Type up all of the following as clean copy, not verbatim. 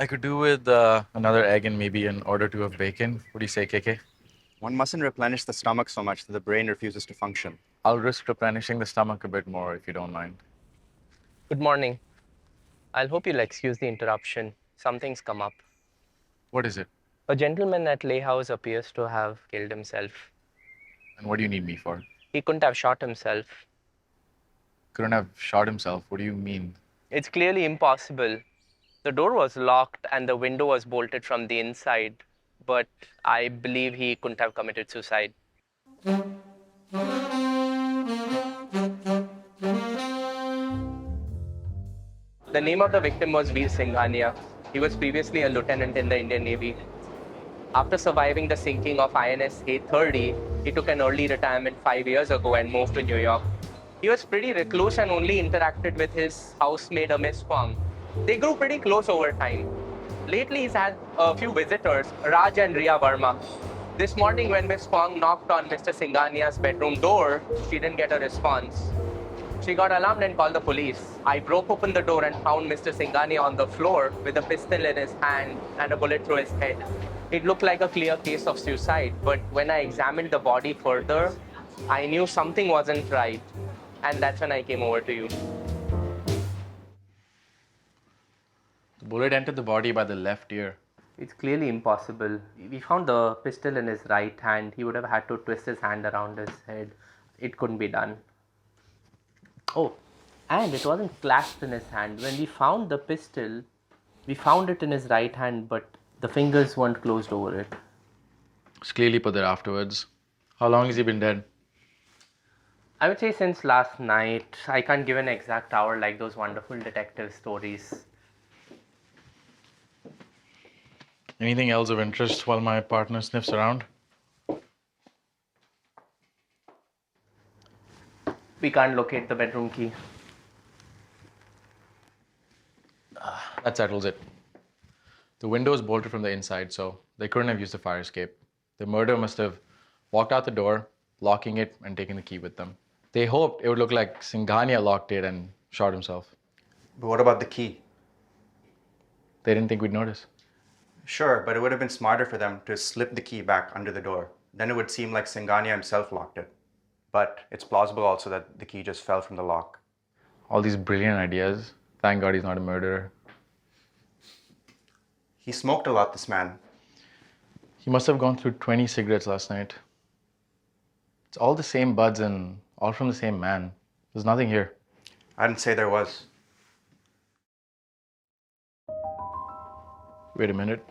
I could do with another egg and maybe an order two of bacon. What do you say, KK? One mustn't replenish the stomach so much that the brain refuses to function. I'll risk replenishing the stomach a bit more if you don't mind. Good morning. I'll hope you'll excuse the interruption. Something's come up. What is it? A gentleman at Leigh House appears to have killed himself. And what do you need me for? He couldn't have shot himself. Couldn't have shot himself. What do you mean? It's clearly impossible. The door was locked and the window was bolted from the inside, but I believe he couldn't have committed suicide. The name of the victim was Veer Singhania. He was previously a lieutenant in the Indian Navy. After surviving the sinking of INS A30, he took an early retirement 5 years ago and moved to New York. He was pretty recluse and only interacted with his housemaid, Miss Kwang. They grew pretty close over time. Lately, he's had a few visitors, Raj and Ria Verma. This morning, when Miss Kwang knocked on Mr. Singhania's bedroom door, she didn't get a response. She got alarmed and called the police. I broke open the door and found Mr. Singhania on the floor with a pistol in his hand and a bullet through his head. It looked like a clear case of suicide, but when I examined the body further, I knew something wasn't right. And that's when I came over to you. The bullet entered the body by the left ear. It's clearly impossible. We found the pistol in his right hand. He would have had to twist his hand around his head. It couldn't be done. Oh, and it wasn't clasped in his hand. When we found the pistol, we found it in his right hand, but the fingers weren't closed over it. It's clearly put there afterwards. How long has he been dead? I would say since last night. I can't give an exact hour like those wonderful detective stories. Anything else of interest while my partner sniffs around? We can't locate the bedroom key. That settles it. The window is bolted from the inside, so they couldn't have used the fire escape. The murderer must have walked out the door, locking it and taken the key with them. They hoped it would look like Singhania locked it and shot himself. But what about the key? They didn't think we'd notice. Sure, but it would have been smarter for them to slip the key back under the door. Then it would seem like Singhania himself locked it. But it's plausible also that the key just fell from the lock. All these brilliant ideas. Thank God he's not a murderer. He smoked a lot, this man. He must have gone through 20 cigarettes last night. It's all the same buds and all from the same man. There's nothing here. I didn't say there was. Wait a minute.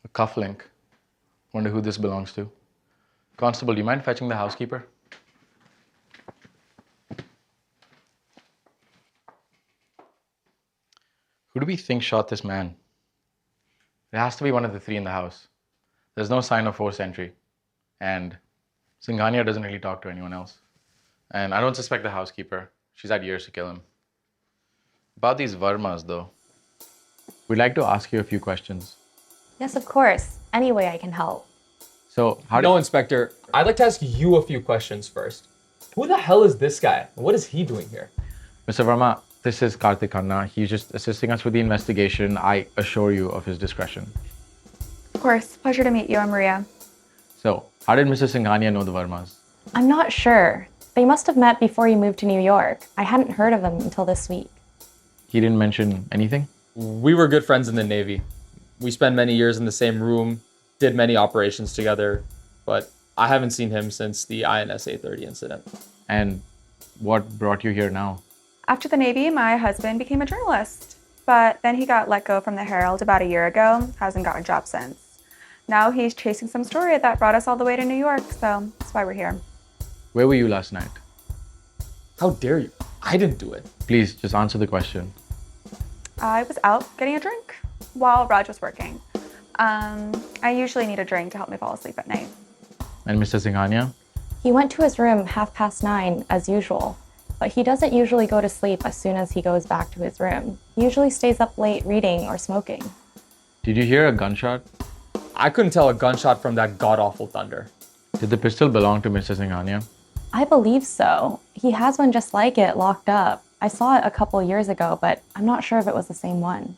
A cufflink. Wonder who this belongs to. Constable, do you mind fetching the housekeeper? Who do we think shot this man? It has to be one of the three in the house. There's no sign of forced entry. And Singhania doesn't really talk to anyone else. And I don't suspect the housekeeper. She's had years to kill him. About these Varmas, though, we'd like to ask you a few questions. Yes, of course. Any way I can help. So, how No, Inspector. I'd like to ask you a few questions first. Who the hell is this guy? And what is he doing here? Mr. Verma, this is Karthik Khanna. He's just assisting us with the investigation. I assure you of his discretion. Of course. Pleasure to meet you. I'm Maria. So, how did Mr. Singhania know the Varmas? I'm not sure. They must have met before he moved to New York. I hadn't heard of them until this week. He didn't mention anything? We were good friends in the Navy. We spent many years in the same room, did many operations together, but I haven't seen him since the INS A30 incident. And what brought you here now? After the Navy, my husband became a journalist. But then he got let go from the Herald about a year ago. Hasn't got a job since. Now he's chasing some story that brought us all the way to New York, so that's why we're here. Where were you last night? How dare you? I didn't do it. Please, just answer the question. I was out getting a drink while Raj was working. I usually need a drink to help me fall asleep at night. And Mr. Singhania? He went to his room 9:30 as usual, but he doesn't usually go to sleep as soon as he goes back to his room. He usually stays up late reading or smoking. Did you hear a gunshot? I couldn't tell a gunshot from that god-awful thunder. Did the pistol belong to Mr. Singhania? I believe so. He has one just like it locked up. I saw it a couple years ago, but I'm not sure if it was the same one.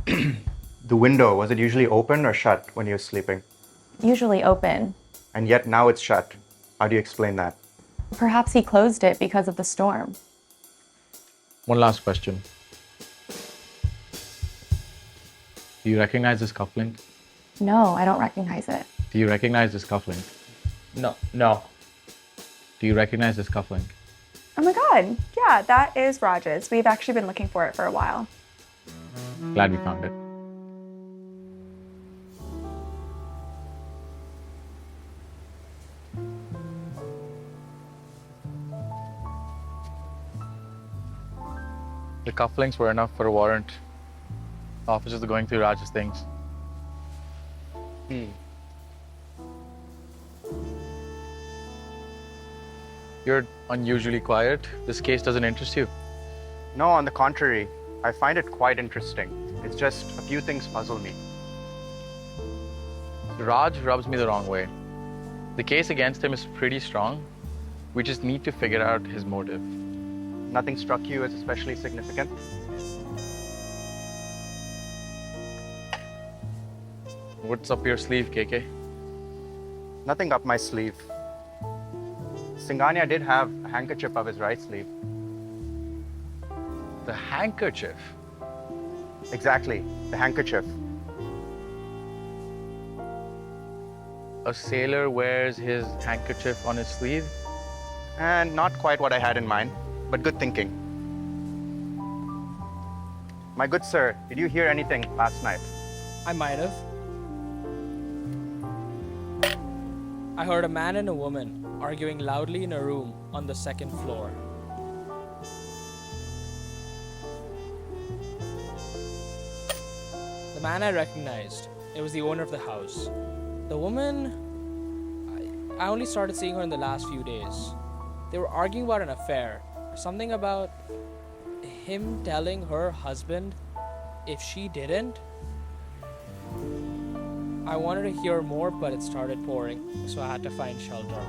The window, was it usually open or shut when you were sleeping? Usually open. And yet now it's shut. How do you explain that? Perhaps he closed it because of the storm. One last question. Do you recognize this cufflink? No, I don't recognize it. Do you recognize this cufflink? No. Do you recognize this cufflink? Oh my God. Yeah, that is Raj's. We've actually been looking for it for a while. Glad we found it. The cufflinks were enough for a warrant. The officers are going through Raj's things. You're unusually quiet. This case doesn't interest you. No, on the contrary, I find it quite interesting. It's just a few things puzzle me. Raj rubs me the wrong way. The case against him is pretty strong. We just need to figure out his motive. Nothing struck you as especially significant? What's up your sleeve, KK? Nothing up my sleeve. Singhania did have a handkerchief up his right sleeve. The handkerchief. Exactly, the handkerchief. A sailor wears his handkerchief on his sleeve. And not quite what I had in mind, but good thinking. My good sir, did you hear anything last night? I might have. I heard a man and a woman arguing loudly in a room on the second floor. The man I recognized. It was the owner of the house. The woman, I only started seeing her in the last few days. They were arguing about an affair. Something about him telling her husband if she didn't. I wanted to hear more, but it started pouring, so I had to find shelter.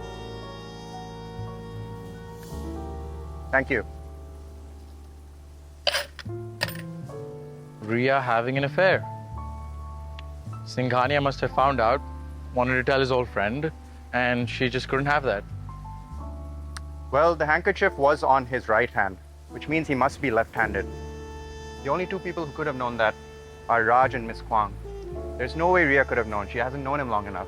Thank you. Ria having an affair. Singhania must have found out, wanted to tell his old friend, and she just couldn't have that. Well, the handkerchief was on his right hand, which means he must be left-handed. The only two people who could have known that are Raj and Miss Kwang. There's no way Ria could have known. She hasn't known him long enough.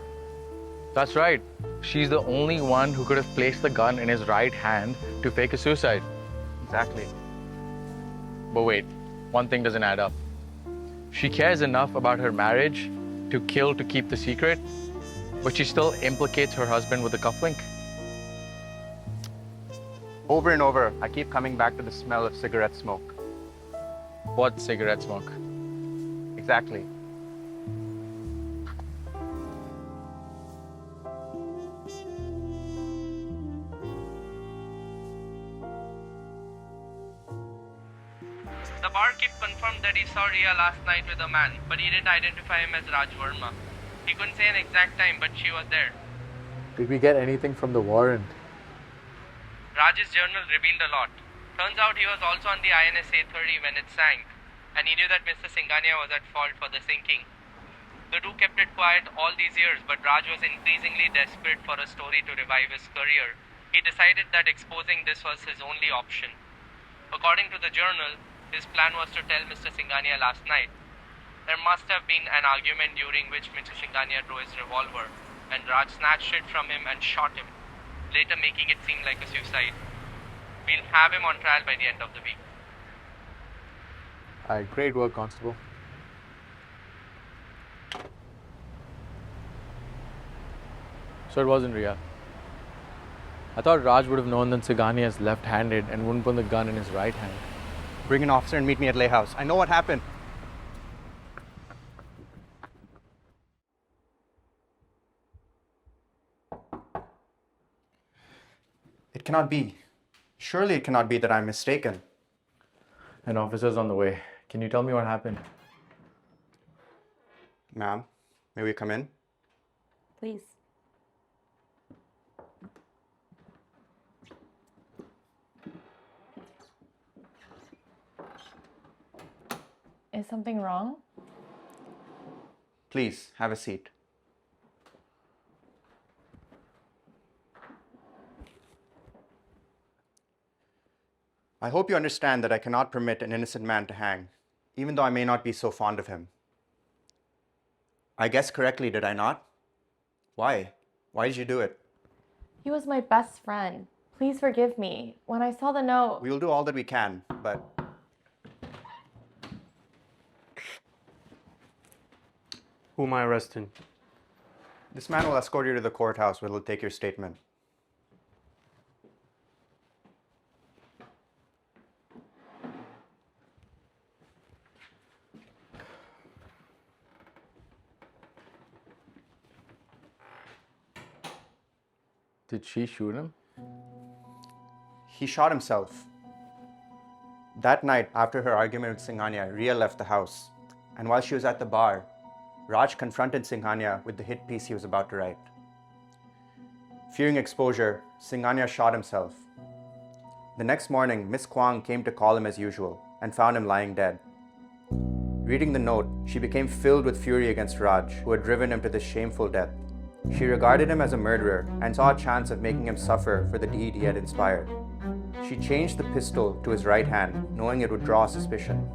That's right. She's the only one who could have placed the gun in his right hand to fake a suicide. Exactly. But wait, one thing doesn't add up. She cares enough about her marriage to kill to keep the secret, but she still implicates her husband with the cufflink. Over and over, I keep coming back to the smell of cigarette smoke. What cigarette smoke? Exactly. The barkeep confirmed that he saw Ria last night with a man, but he didn't identify him as Raj Verma. He couldn't say an exact time, but she was there. Did we get anything from the warrant? Raj's journal revealed a lot. Turns out he was also on the INS A30 when it sank, and he knew that Mr. Singhania was at fault for the sinking. The two kept it quiet all these years, but Raj was increasingly desperate for a story to revive his career. He decided that exposing this was his only option. According to the journal, his plan was to tell Mr. Singhania last night. There must have been an argument during which Mr. Singhania drew his revolver, and Raj snatched it from him and shot him, later making it seem like a suicide. We'll have him on trial by the end of the week. Great work, Constable. So it wasn't Ria. I thought Raj would have known that Singhania is left-handed and wouldn't put the gun in his right hand. Bring an officer and meet me at Leigh House. I know what happened. It cannot be. Surely it cannot be that I'm mistaken. An officer's on the way. Can you tell me what happened? Ma'am, may we come in? Please. Is something wrong? Please, have a seat. I hope you understand that I cannot permit an innocent man to hang, even though I may not be so fond of him. I guessed correctly, did I not? Why? Why did you do it? He was my best friend. Please forgive me. When I saw the note, We will do all that we can, but... Who am I arresting? This man will escort you to the courthouse where he'll take your statement. Did she shoot him? He shot himself. That night, after her argument with Singhania, Ria left the house. And while she was at the bar, Raj confronted Singhania with the hit piece he was about to write. Fearing exposure, Singhania shot himself. The next morning, Miss Kwang came to call him as usual and found him lying dead. Reading the note, she became filled with fury against Raj, who had driven him to this shameful death. She regarded him as a murderer and saw a chance of making him suffer for the deed he had inspired. She changed the pistol to his right hand, knowing it would draw suspicion.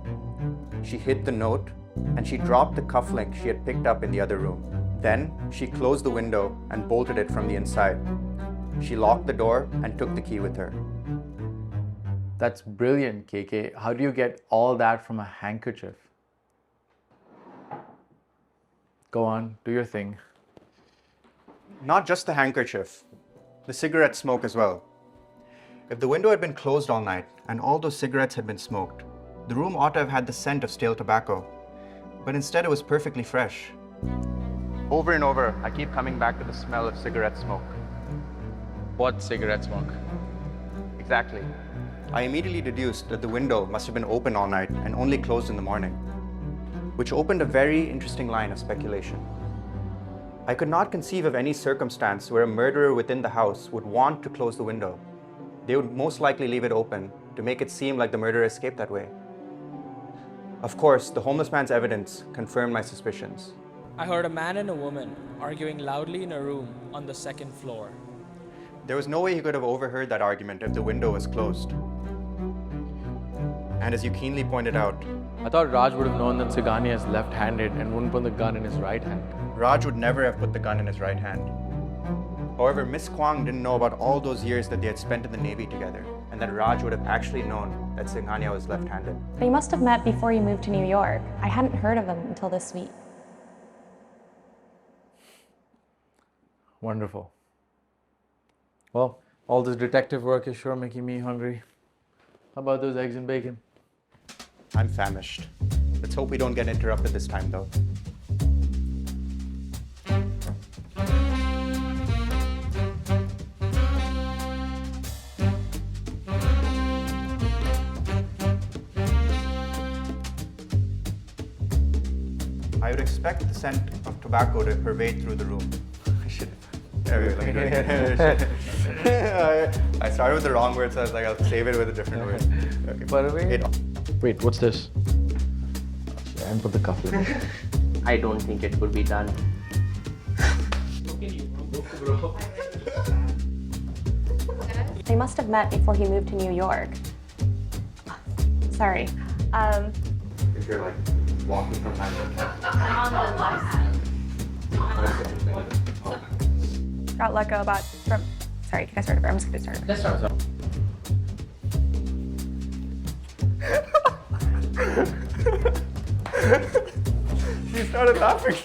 She hid the note, and she dropped the cufflink she had picked up in the other room. Then, she closed the window and bolted it from the inside. She locked the door and took the key with her. That's brilliant, KK. How do you get all that from a handkerchief? Go on, do your thing. Not just the handkerchief, the cigarette smoke as well. If the window had been closed all night and all those cigarettes had been smoked, the room ought to have had the scent of stale tobacco. But instead it was perfectly fresh. Over and over, I keep coming back to the smell of cigarette smoke. What cigarette smoke? Exactly. I immediately deduced that the window must have been open all night and only closed in the morning, which opened a very interesting line of speculation. I could not conceive of any circumstance where a murderer within the house would want to close the window. They would most likely leave it open to make it seem like the murderer escaped that way. Of course, the homeless man's evidence confirmed my suspicions. I heard a man and a woman arguing loudly in a room on the second floor. There was no way he could have overheard that argument if the window was closed. And as you keenly pointed out, I thought Raj would have known that Singhania is left-handed and wouldn't put the gun in his right hand. Raj would never have put the gun in his right hand. However, Miss Kwang didn't know about all those years that they had spent in the Navy together, and that Raj would have actually known that Singhania was left-handed. they must have met before he moved to New York. I hadn't heard of him until this week. Wonderful. Well, all this detective work is sure making me hungry. How about those eggs and bacon? I'm famished. Let's hope we don't get interrupted this time, though. I would expect the scent of tobacco to pervade through the room. Shit. I started with the wrong word, so I was like, I'll save it with a different word. Okay. But wait, what's this? And put the cufflink. I don't think it could be done. They must have met before he moved to New York. Sorry. If you're like walking from time to time. I'm on the left side. Got let go about from. Sorry, can I start over? I'm just gonna start over. Let's start. She started laughing.